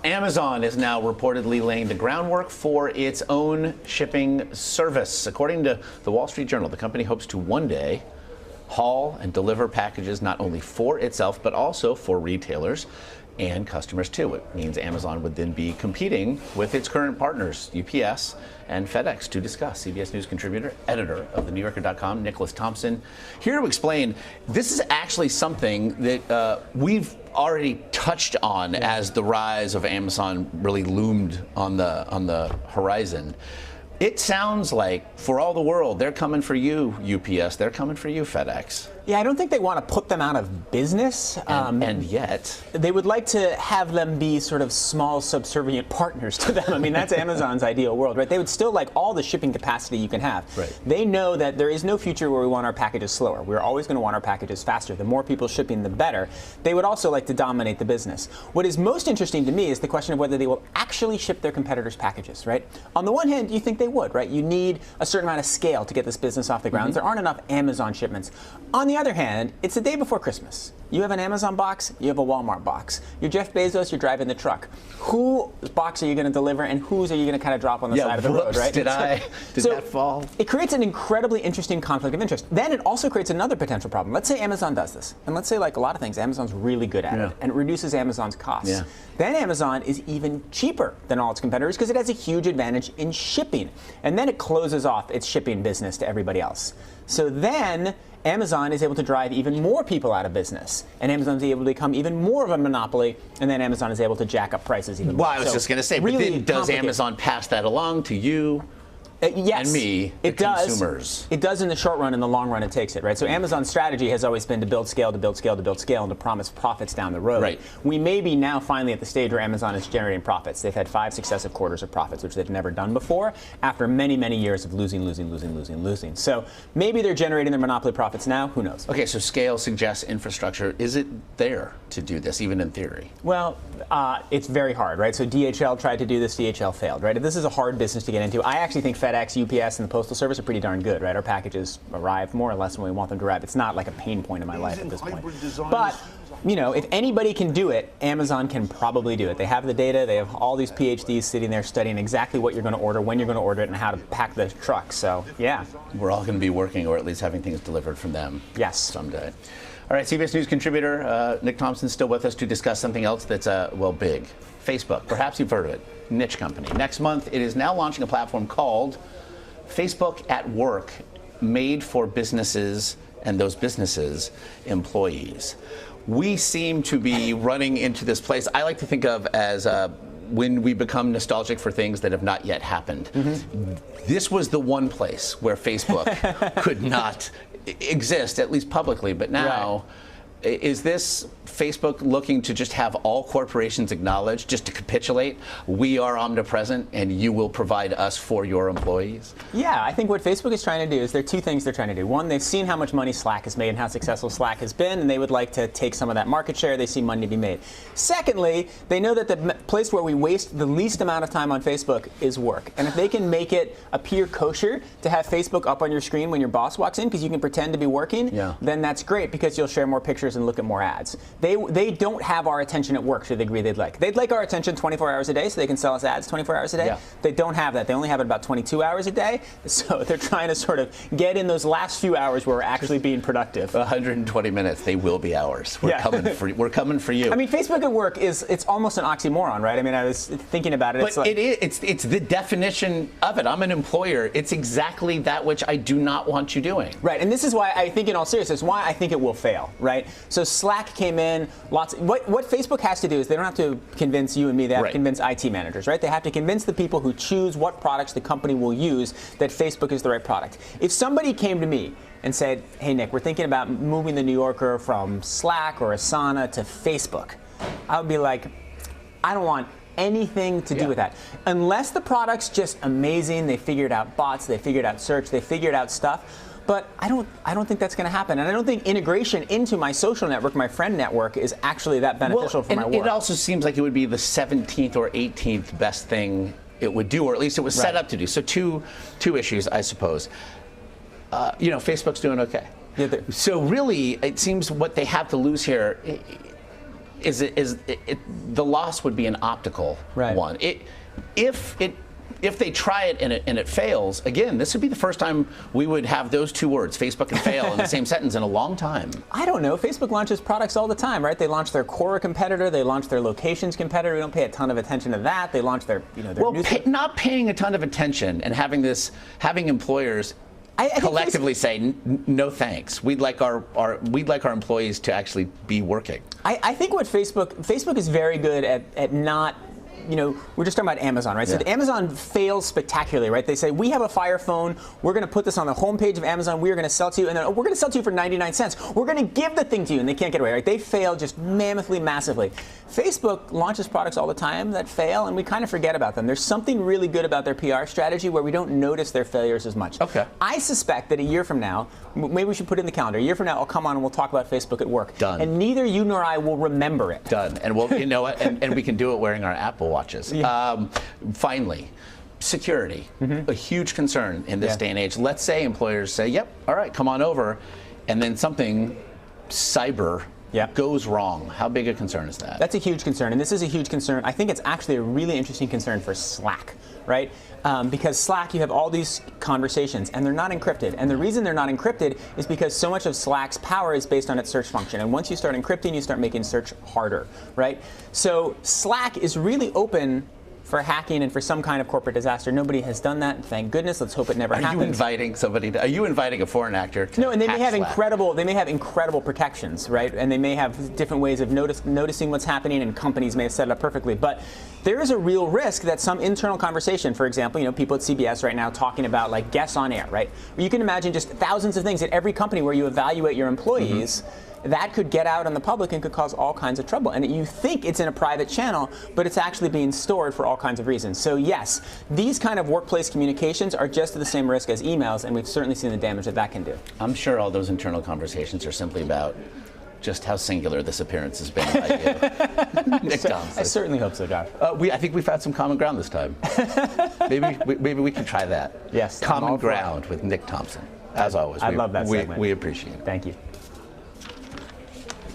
Amazon is now reportedly laying the groundwork for its own shipping service. According to the Wall Street Journal, the company hopes to one day haul and deliver packages not only for itself, but also for retailers and customers too. It means Amazon would then be competing with its current partners, UPS and FedEx, to discuss. CBS News contributor, editor of TheNewYorker.com, Nicholas Thompson, here to explain. This is actually something that we've already touched on as the rise of Amazon really loomed on the horizon. It sounds like, for all the world, they're coming for you, UPS. They're coming for you, FedEx. Yeah, I don't think they want to put them out of business. And yet they would like to have them be sort of small, subservient partners to them. I mean, that's Amazon's ideal world, right? They would still like all the shipping capacity you can have. Right. They know that there is no future where we want our packages slower. We're always going to want our packages faster. The more people shipping, the better. They would also like to dominate the business. What is most interesting to me is the question of whether they will actually ship their competitors' packages, right? On the one hand, you think they would, right? You need a certain amount of scale to get this business off the ground. There aren't enough Amazon shipments. On the other hand, it's the day before Christmas. You have an Amazon box, you have a Walmart box. You're Jeff Bezos, you're driving the truck. Whose box are you going to deliver and whose are you going to kind of drop on the side of the road, right? Did that fall? It creates an incredibly interesting conflict of interest. Then it also creates another potential problem. Let's say Amazon does this. And let's say, like a lot of things, Amazon's really good at it and it reduces Amazon's costs. Yeah. Then Amazon is even cheaper than all its competitors because it has a huge advantage in shipping. And then it closes off its shipping business to everybody else. So then Amazon is able to drive even more people out of business, and Amazon's able to become even more of a monopoly, and then Amazon is able to jack up prices even more. Well, I was just going to say, really but then does Amazon pass that along to you? Yes, and me, the consumers. It does in the short run. In the long run, it takes it, right? So Amazon's strategy has always been to build scale, to build scale, to build scale, and to promise profits down the road. Right. We may be now finally at the stage where Amazon is generating profits. They've had 5 successive quarters of profits, which they've never done before, after many, many years of losing. So maybe they're generating their monopoly profits now. Who knows? Okay, so scale suggests infrastructure. Is it there to do this, even in theory? Well, it's very hard, right? So DHL tried to do this. DHL failed, right? This is a hard business to get into. I actually think FedEx, UPS, and the Postal Service are pretty darn good, right? Our packages arrive more or less when we want them to arrive. It's not like a pain point in my life at this point. But, you know, if anybody can do it, Amazon can probably do it. They have the data. They have all these PhDs sitting there studying exactly what you're going to order, when you're going to order it, and how to pack the truck. So, yeah. We're all going to be working, or at least having things delivered from them. Yes. Someday. All right, CBS News contributor Nick Thompson still with us to discuss something else that's, well, big. Facebook. Perhaps you've heard of it. Niche company. Next month, it is now launching a platform called Facebook at Work, made for businesses and those businesses' employees. We seem to be running into this place I like to think of as when we become nostalgic for things that have not yet happened. This was the one place where Facebook could not exist, at least publicly, but now... Right. Is this Facebook looking to just have all corporations acknowledge, just to capitulate, we are omnipresent and you will provide us for your employees? Yeah, I think what Facebook is trying to do is there are 2 things they're trying to do. One, they've seen how much money Slack has made and how successful Slack has been, and they would like to take some of that market share. They see money to be made. Secondly, they know that the place where we waste the least amount of time on Facebook is work. And if they can make it appear kosher to have Facebook up on your screen when your boss walks in because you can pretend to be working, then that's great because you'll share more pictures and look at more ads. They don't have our attention at work to the degree they'd like. They'd like our attention 24 hours a day so they can sell us ads 24 hours a day. Yeah. They don't have that. They only have it about 22 hours a day. So they're trying to sort of get in those last few hours where we're actually being productive. 120 minutes. They will be hours. We're coming for you. I mean, Facebook at Work it's almost an oxymoron, right? I mean, I was thinking about it. But it's the definition of it. I'm an employer. It's exactly that which I do not want you doing. Right. And this is why I think, in all seriousness, why I think it will fail, right? So Slack came in, what Facebook has to do is they don't have to convince you and me, they have to convince IT managers, right? They have to convince the people who choose what products the company will use that Facebook is the right product. If somebody came to me and said, hey Nick, we're thinking about moving the New Yorker from Slack or Asana to Facebook, I would be like, I don't want anything to do with that. Unless the product's just amazing, they figured out bots, they figured out search, they figured out stuff. But I don't think that's going to happen. And I don't think integration into my social network, my friend network, is actually that beneficial for my work. It also seems like it would be the 17th or 18th best thing it would do, or at least it was set up to do. So two issues, I suppose. Facebook's doing okay. So really, it seems what they have to lose here, the loss would be an optical one. If they try it and it fails, again, this would be the first time we would have those two words, Facebook and fail, in the same sentence in a long time. I don't know. Facebook launches products all the time, right? They launch their Quora competitor. They launch their locations competitor. We don't pay a ton of attention to that. They launch their, not paying a ton of attention and having employers collectively say no thanks. We'd like our employees to actually be working. I think what Facebook is very good at not. We're just talking about Amazon, right? Yeah. So Amazon fails spectacularly, right? They say, we have a Fire Phone. We're going to put this on the homepage of Amazon. We are going to sell to you. And then we're going to sell to you for 99 cents. We're going to give the thing to you. And they can't get away, right? They fail just mammothly, massively. Facebook launches products all the time that fail, and we kind of forget about them. There's something really good about their PR strategy where we don't notice their failures as much. Okay. I suspect that a year from now, maybe we should put it in the calendar. A year from now, I'll come on and we'll talk about Facebook at work. Done. And neither you nor I will remember it. Done. And we'll, and we can do it wearing our Apple Watches. Yeah. Finally, security, a huge concern in this day and age. Let's say employers say, yep, all right, come on over, and then something cyber goes wrong. How big a concern is that? That's a huge concern, and this is a huge concern. I think it's actually a really interesting concern for Slack, right? Because Slack, you have all these conversations, and they're not encrypted. And the reason they're not encrypted is because so much of Slack's power is based on its search function. And once you start encrypting, you start making search harder, right? So Slack is really open for hacking and for some kind of corporate disaster. Nobody has done that, thank goodness. Let's hope it never happens. Are you inviting a foreign actor to No, and they may have Slack? incredible protections, right? And they may have different ways of noticing what's happening, and companies may have set it up perfectly. But there is a real risk that some internal conversation, for example, people at CBS right now talking about like guests on air, right? You can imagine just thousands of things at every company where you evaluate your employees. That could get out on the public and could cause all kinds of trouble. And you think it's in a private channel, but it's actually being stored for all kinds of reasons. So yes, these kind of workplace communications are just at the same risk as emails, and we've certainly seen the damage that can do. I'm sure all those internal conversations are simply about just how singular this appearance has been by you. Nick Thompson. I certainly hope so, Josh. I think we found some common ground this time. maybe we can try that. Yes. Common ground with Nick Thompson. As always. I love that segment. We appreciate it. Thank you.